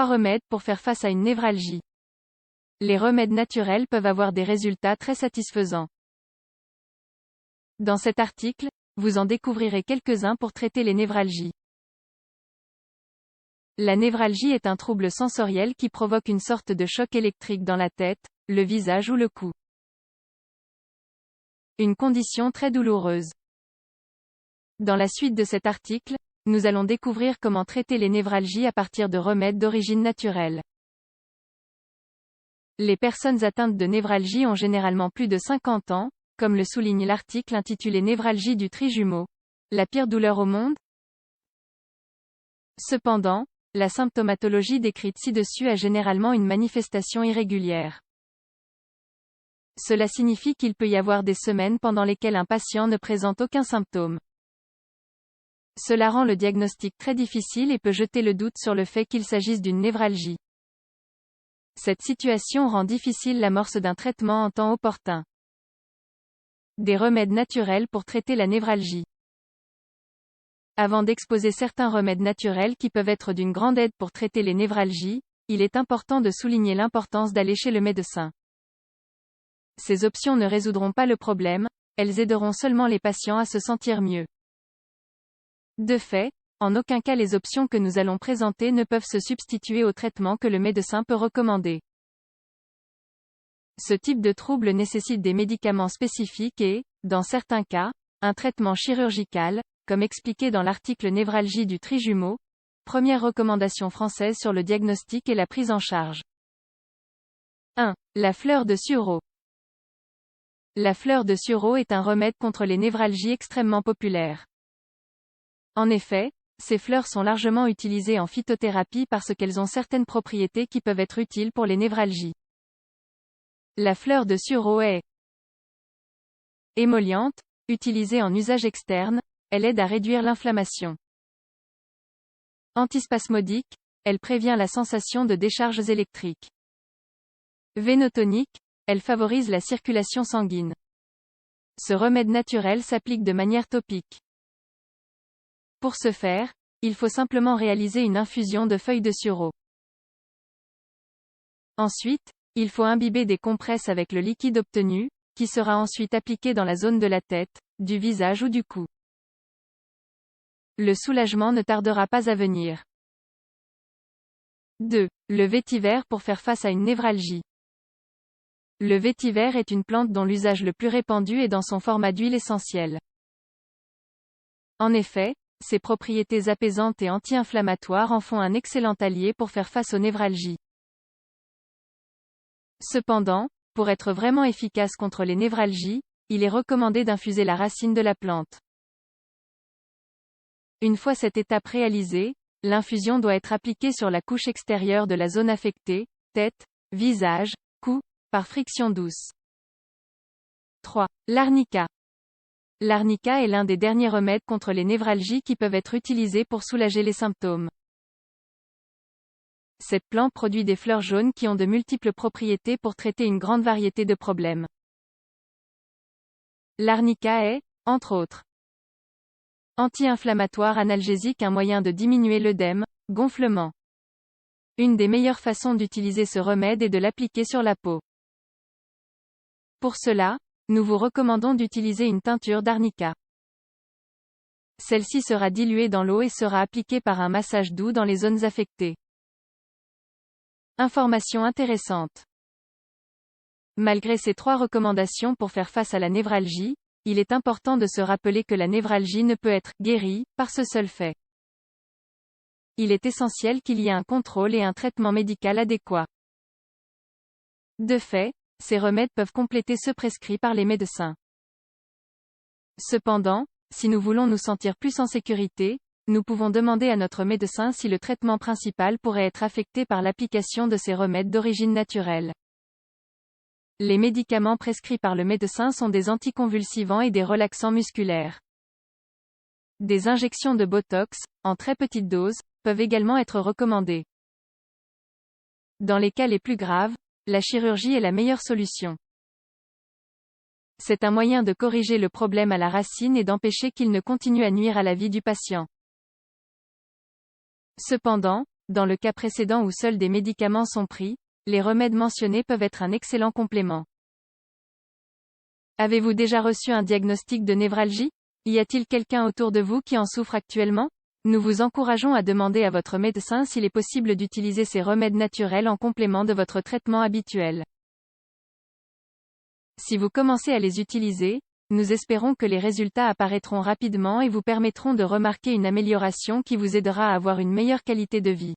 3 remèdes pour faire face à une névralgie. Les remèdes naturels peuvent avoir des résultats très satisfaisants. Dans cet article, vous en découvrirez quelques-uns pour traiter les névralgies. La névralgie est un trouble sensoriel qui provoque une sorte de choc électrique dans la tête, le visage ou le cou. Une condition très douloureuse. Dans la suite de cet article, nous allons découvrir comment traiter les névralgies à partir de remèdes d'origine naturelle. Les personnes atteintes de névralgie ont généralement plus de 50 ans, comme le souligne l'article intitulé Névralgie du trijumeau. La pire douleur au monde? Cependant, la symptomatologie décrite ci-dessus a généralement une manifestation irrégulière. Cela signifie qu'il peut y avoir des semaines pendant lesquelles un patient ne présente aucun symptôme. Cela rend le diagnostic très difficile et peut jeter le doute sur le fait qu'il s'agisse d'une névralgie. Cette situation rend difficile l'amorce d'un traitement en temps opportun. Des remèdes naturels pour traiter la névralgie. Avant d'exposer certains remèdes naturels qui peuvent être d'une grande aide pour traiter les névralgies, il est important de souligner l'importance d'aller chez le médecin. Ces options ne résoudront pas le problème, elles aideront seulement les patients à se sentir mieux. De fait, en aucun cas les options que nous allons présenter ne peuvent se substituer au traitement que le médecin peut recommander. Ce type de trouble nécessite des médicaments spécifiques et, dans certains cas, un traitement chirurgical, comme expliqué dans l'article Névralgie du trijumeau, première recommandation française sur le diagnostic et la prise en charge. 1. La fleur de sureau. La fleur de sureau est un remède contre les névralgies extrêmement populaire. En effet, ces fleurs sont largement utilisées en phytothérapie parce qu'elles ont certaines propriétés qui peuvent être utiles pour les névralgies. La fleur de sureau est émolliente, utilisée en usage externe, elle aide à réduire l'inflammation. Antispasmodique, elle prévient la sensation de décharges électriques. Vénotonique, elle favorise la circulation sanguine. Ce remède naturel s'applique de manière topique. Pour ce faire, il faut simplement réaliser une infusion de feuilles de sureau. Ensuite, il faut imbiber des compresses avec le liquide obtenu, qui sera ensuite appliqué dans la zone de la tête, du visage ou du cou. Le soulagement ne tardera pas à venir. 2. Le vétiver pour faire face à une névralgie. Le vétiver est une plante dont l'usage le plus répandu est dans son format d'huile essentielle. En effet, ses propriétés apaisantes et anti-inflammatoires en font un excellent allié pour faire face aux névralgies. Cependant, pour être vraiment efficace contre les névralgies, il est recommandé d'infuser la racine de la plante. Une fois cette étape réalisée, l'infusion doit être appliquée sur la couche extérieure de la zone affectée, tête, visage, cou, par friction douce. 3. L'arnica. L'arnica est l'un des derniers remèdes contre les névralgies qui peuvent être utilisés pour soulager les symptômes. Cette plante produit des fleurs jaunes qui ont de multiples propriétés pour traiter une grande variété de problèmes. L'arnica est, entre autres, anti-inflammatoire analgésique, un moyen de diminuer l'œdème, gonflement. Une des meilleures façons d'utiliser ce remède est de l'appliquer sur la peau. Pour cela, nous vous recommandons d'utiliser une teinture d'arnica. Celle-ci sera diluée dans l'eau et sera appliquée par un massage doux dans les zones affectées. Information intéressante. Malgré ces 3 recommandations pour faire face à la névralgie, il est important de se rappeler que la névralgie ne peut être guérie par ce seul fait. Il est essentiel qu'il y ait un contrôle et un traitement médical adéquat. De fait, ces remèdes peuvent compléter ceux prescrits par les médecins. Cependant, si nous voulons nous sentir plus en sécurité, nous pouvons demander à notre médecin si le traitement principal pourrait être affecté par l'application de ces remèdes d'origine naturelle. Les médicaments prescrits par le médecin sont des anticonvulsivants et des relaxants musculaires. Des injections de Botox, en très petite dose, peuvent également être recommandées. Dans les cas les plus graves, la chirurgie est la meilleure solution. C'est un moyen de corriger le problème à la racine et d'empêcher qu'il ne continue à nuire à la vie du patient. Cependant, Dans le cas précédent où seuls des médicaments sont pris, les remèdes mentionnés peuvent être un excellent complément. Avez-vous déjà reçu un diagnostic de névralgie? Y a-t-il quelqu'un autour de vous qui en souffre actuellement? Nous vous encourageons à demander à votre médecin s'il est possible d'utiliser ces remèdes naturels en complément de votre traitement habituel. Si vous commencez à les utiliser, nous espérons que les résultats apparaîtront rapidement et vous permettront de remarquer une amélioration qui vous aidera à avoir une meilleure qualité de vie.